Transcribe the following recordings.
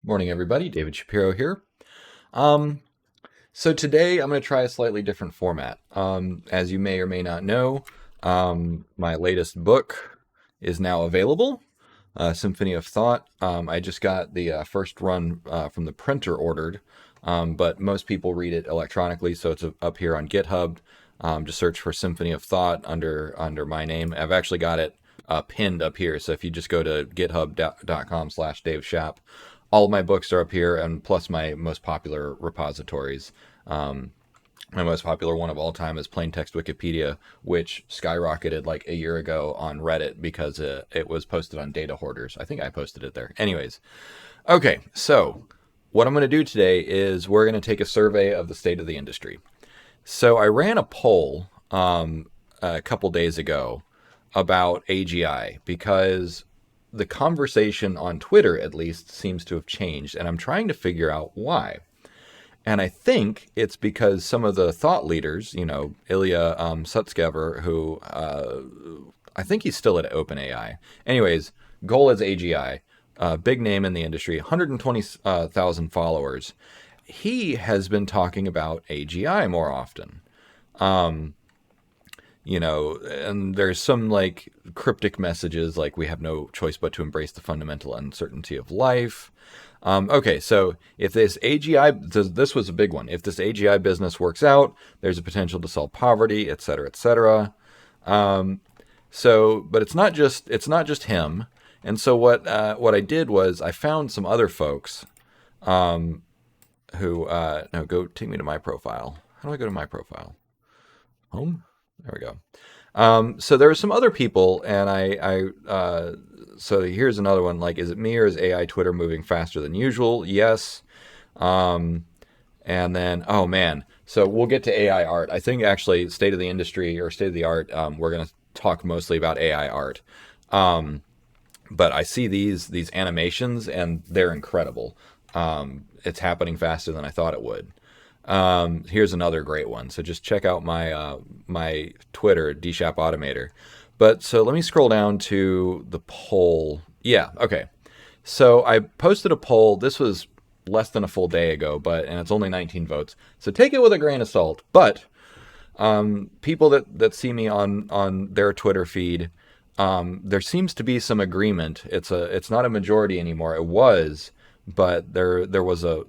Morning, everybody. David Shapiro here. Um, so today I'm going to try a slightly different format. As you may or may not know, my latest book is now available, Symphony of Thought. I just got the first run from the printer ordered, but most people read it electronically, so it's up here on GitHub. Just search for Symphony of Thought under my name. I've actually got it pinned up here, so if you just go to github.com/Dave Shap, all of my books are up here, and plus my most popular repositories. My most popular one of all time is Plain Text Wikipedia, which skyrocketed like a year ago on Reddit because it was posted on Data Hoarders. I think I posted it there. Anyways, okay, so what I'm going to do today is we're going to take a survey of the state of the industry. So I ran a poll a couple days ago about AGI because the conversation on Twitter, at least, seems to have changed, and I'm trying to figure out why. And I think it's because some of the thought leaders, Ilya Sutskever, who I think he's still at OpenAI. Anyways, goal is AGI, big name in the industry, 120,000 followers. He has been talking about AGI more often. And there's some like cryptic messages like we have no choice but to embrace the fundamental uncertainty of life. Okay, so if this AGI, this was a big one. If this AGI business works out, there's a potential to solve poverty, et cetera, et cetera. But it's not just him. And so what I did was I found some other folks who no, go take me to my profile. How do I go to my profile? Home. There we go. So there were some other people, and so here's another one. Like, is it me or is AI Twitter moving faster than usual? Yes. And then, oh man. So we'll get to AI art. I think actually state of the industry or state of the art, we're going to talk mostly about AI art. But I see these animations and they're incredible. It's happening faster than I thought it would. Here's another great one. So just check out my Twitter, DShap Automator. But so let me scroll down to the poll. Yeah, okay. So I posted a poll. This was less than a full day ago, and it's only 19 votes. So take it with a grain of salt. But people that see me on their Twitter feed, there seems to be some agreement. It's not a majority anymore. It was, but there's a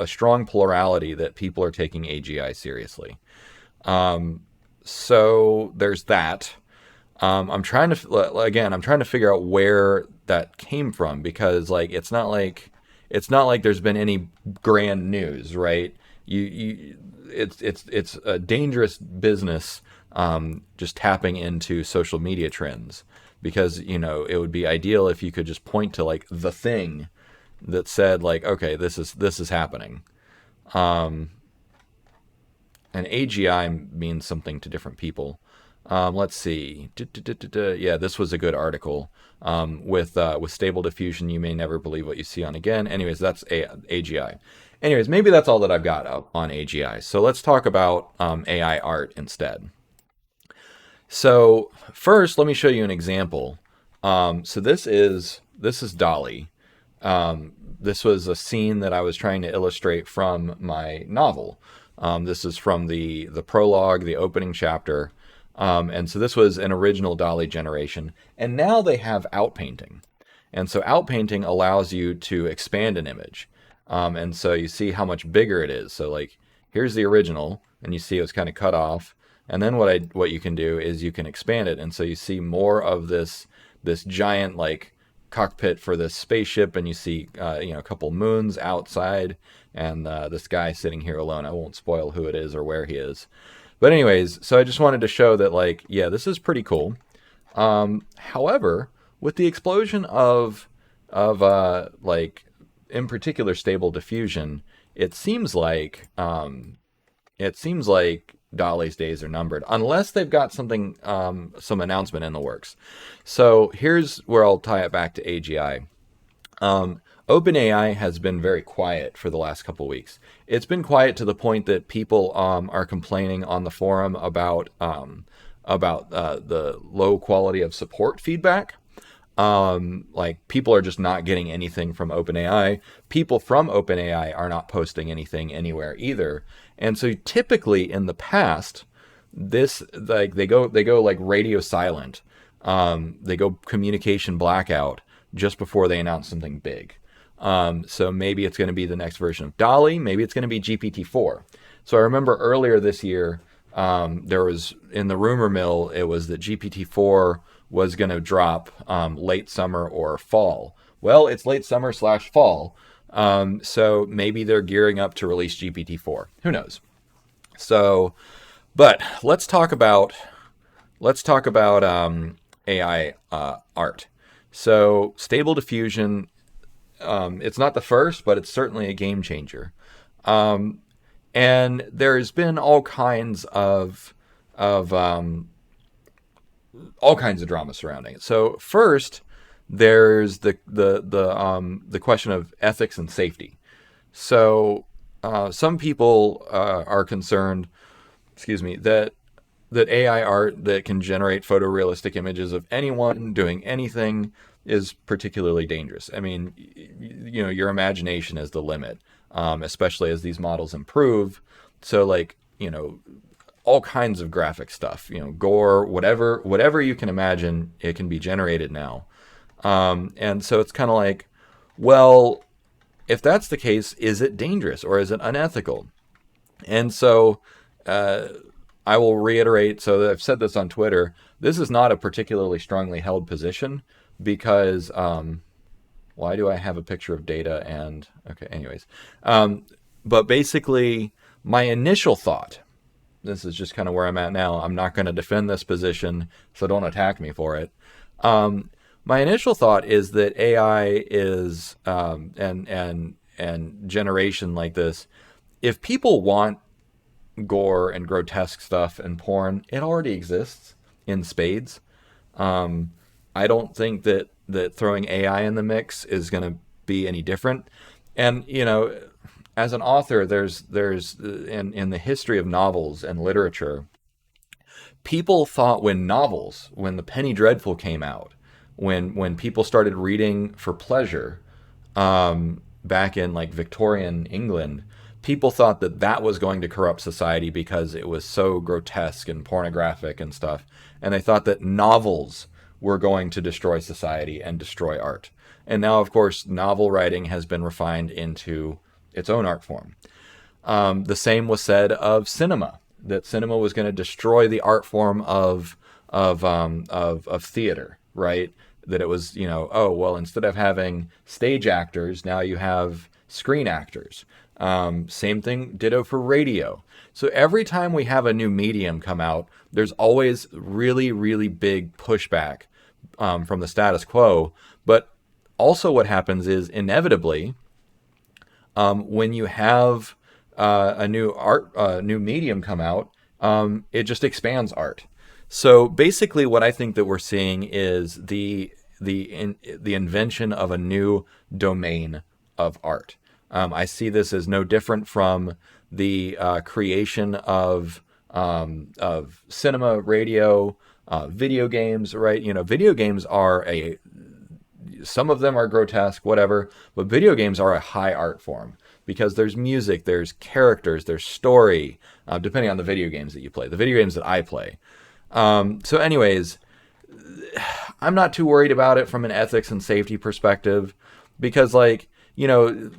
strong plurality that people are taking AGI seriously. So there's that. I'm trying to figure out where that came from because like it's not like there's been any grand news, right? It's a dangerous business just tapping into social media trends because it would be ideal if you could just point to like the thing that said like, okay, this is happening. And AGI means something to different people. Let's see. Yeah, this was a good article. With stable diffusion, you may never believe what you see on again. Anyways, that's AGI. Anyways, maybe that's all that I've got up on AGI. So let's talk about AI art instead. So first, let me show you an example. So this is Dolly. This was a scene that I was trying to illustrate from my novel. This is from the prologue, the opening chapter. And so this was an original Dolly generation. And now they have outpainting. And so outpainting allows you to expand an image. And so you see how much bigger it is. So like here's the original, and you see it was kind of cut off. And then what you can do is you can expand it. And so you see more of this giant like cockpit for this spaceship, and you see a couple moons outside, and this guy sitting here alone. I won't spoil who it is or where he is, but anyways, so I just wanted to show that like, yeah, this is pretty cool. However, with the explosion of like in particular stable diffusion, it seems like Dolly's days are numbered, unless they've got something, some announcement in the works. So here's where I'll tie it back to AGI. OpenAI has been very quiet for the last couple weeks. It's been quiet to the point that people are complaining on the forum about the low quality of support feedback. Like people are just not getting anything from OpenAI. People from OpenAI are not posting anything anywhere either. And so typically in the past, this like they go like radio silent. They go communication blackout just before they announce something big. So maybe it's going to be the next version of Dolly. Maybe it's going to be GPT-4. So I remember earlier this year, there was in the rumor mill, it was that GPT-4 was going to drop late summer or fall. Well, it's late summer slash fall. So maybe they're gearing up to release GPT-4. Who knows? So, but let's talk about AI art. So Stable Diffusion, it's not the first, but it's certainly a game changer. And there's been of all kinds of drama surrounding it. So first, there's the question of ethics and safety. So some people are concerned, excuse me, that AI art that can generate photorealistic images of anyone doing anything is particularly dangerous. I mean, your imagination is the limit, especially as these models improve. So, like, all kinds of graphic stuff, gore, whatever you can imagine, it can be generated now. And so it's kind of like, well, if that's the case, is it dangerous or is it unethical? And so I will reiterate, so I've said this on Twitter, this is not a particularly strongly held position because why do I have a picture of data and, okay, anyways. But basically, my initial thought, this is just kind of where I'm at now. I'm not going to defend this position, so don't attack me for it. My initial thought is that AI is, and generation like this, if people want gore and grotesque stuff and porn, it already exists in spades. I don't think that throwing AI in the mix is going to be any different. And as an author, there's in the history of novels and literature, people thought when the Penny Dreadful came out, when people started reading for pleasure, back in like Victorian England, people thought that was going to corrupt society because it was so grotesque and pornographic and stuff. And they thought that novels were going to destroy society and destroy art. And now, of course, novel writing has been refined into its own art form. The same was said of cinema, that cinema was going to destroy the art form of theater, right? That it was, oh, well, instead of having stage actors, now you have screen actors. Same thing, ditto for radio. So every time we have a new medium come out, there's always really, really big pushback from the status quo. But also what happens is inevitably, when you have a new medium come out, it just expands art. So basically, what I think that we're seeing is the invention of a new domain of art. I see this as no different from the creation of cinema, radio, video games. Right? Video games are some of them are grotesque, whatever, but video games are a high art form because there's music, there's characters, there's story, depending on the video games that you play, the video games that I play. So anyways, I'm not too worried about it from an ethics and safety perspective because, like, there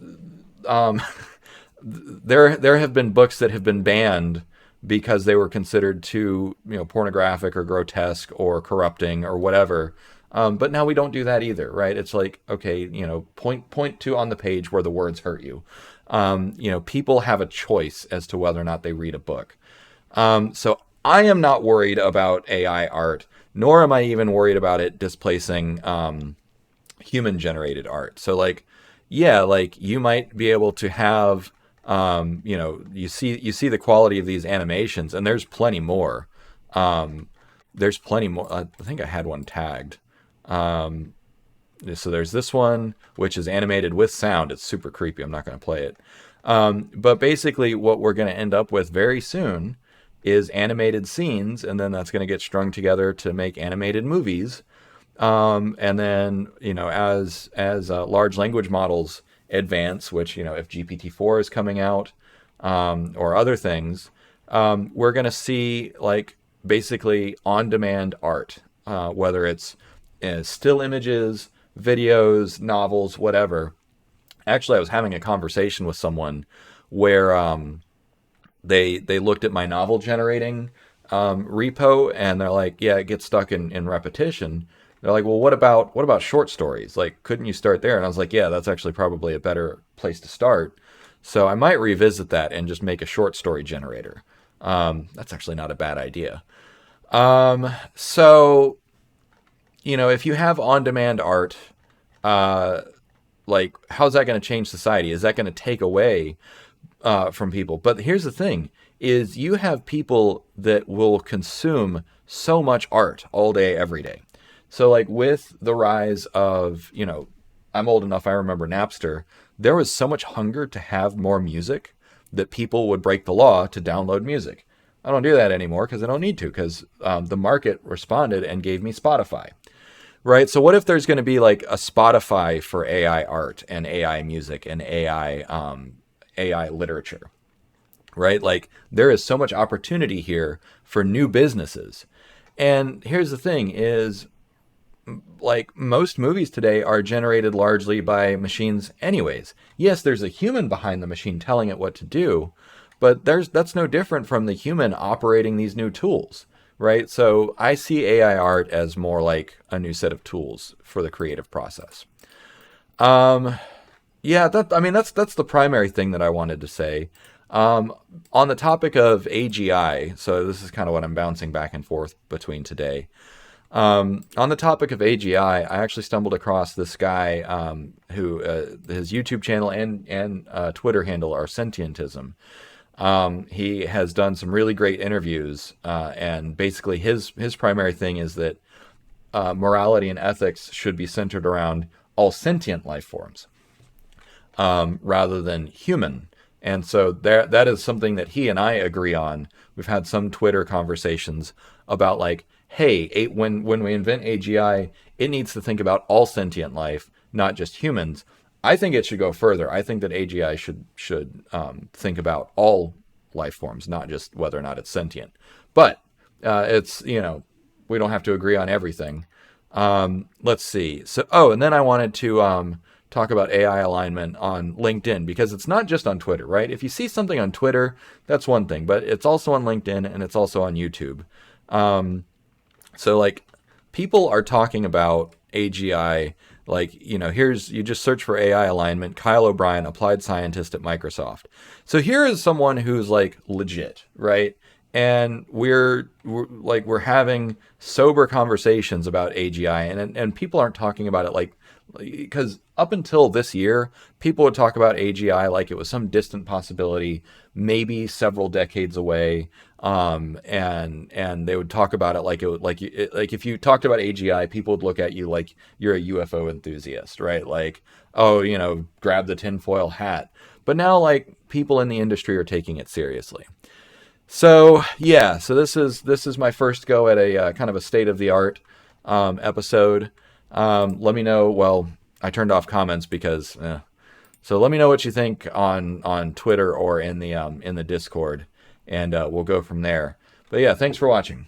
have been books that have been banned because they were considered too, pornographic or grotesque or corrupting or whatever. But now we don't do that either, right? It's like, okay, point to on the page where the words hurt you. People have a choice as to whether or not they read a book. So I am not worried about AI art, nor am I even worried about it displacing human generated art. So like, yeah, like you might be able to have, you see the quality of these animations, and there's plenty more. There's plenty more. I think I had one tagged. So there's this one, which is animated with sound. It's super creepy. I'm not going to play it. But basically what we're going to end up with very soon is animated scenes, and then that's going to get strung together to make animated movies And then, as large language models advance, which, if GPT-4 is coming out, or other things, we're going to see like basically on-demand art, whether it's still images, videos, novels, whatever. Actually, I was having a conversation with someone where they looked at my novel generating repo, and they're like, yeah, it gets stuck in repetition. They're like, well, what about short stories? Like, couldn't you start there? And I was like, yeah, that's actually probably a better place to start. So I might revisit that and just make a short story generator. That's actually not a bad idea. So if you have on-demand art, uh, like, how's that going to change society? Is that going to take away from people? But here's the thing: is you have people that will consume so much art all day, every day. So, like, with the rise of, I'm old enough, I remember Napster. There was so much hunger to have more music that people would break the law to download music. I don't do that anymore because I don't need to, because the market responded and gave me Spotify. Right. So what if there's going to be like a Spotify for AI art and AI music and AI literature? Right. Like, there is so much opportunity here for new businesses. And here's the thing: is like, most movies today are generated largely by machines anyways. Yes, there's a human behind the machine telling it what to do, but that's no different from the human operating these new tools, right? So I see AI art as more like a new set of tools for the creative process. Um, yeah, that's the primary thing that I wanted to say. Um, on the topic of AGI, so this is kind of what I'm bouncing back and forth between today. On the topic of AGI, I actually stumbled across this guy who his YouTube channel and Twitter handle are Sentientism. He has done some really great interviews, and basically his primary thing is that morality and ethics should be centered around all sentient life forms, rather than human. And so that is something that he and I agree on. We've had some Twitter conversations about, like, hey, when we invent AGI, it needs to think about all sentient life, not just humans. I think it should go further. I think that AGI should think about all life forms, not just whether or not it's sentient. But it's we don't have to agree on everything. Let's see. So, and then I wanted to talk about AI alignment on LinkedIn, because it's not just on Twitter, right? If you see something on Twitter, that's one thing, but it's also on LinkedIn and it's also on YouTube. So, like, people are talking about AGI, like, you just search for AI alignment, Kyle O'Brien, applied scientist at Microsoft. So here is someone who's like legit, right? And we're having sober conversations about AGI, and people aren't talking about it like, because up until this year, people would talk about AGI like it was some distant possibility, maybe several decades away. And they would talk about it like it would, like if you talked about AGI, people would look at you like you're a UFO enthusiast, right? Like, oh, grab the tinfoil hat. But now, like, people in the industry are taking it seriously. So yeah, so this is my first go at a kind of a state of the art episode. Let me know. Well, I turned off comments because. So let me know what you think on Twitter or in the Discord, and we'll go from there. But yeah, thanks for watching.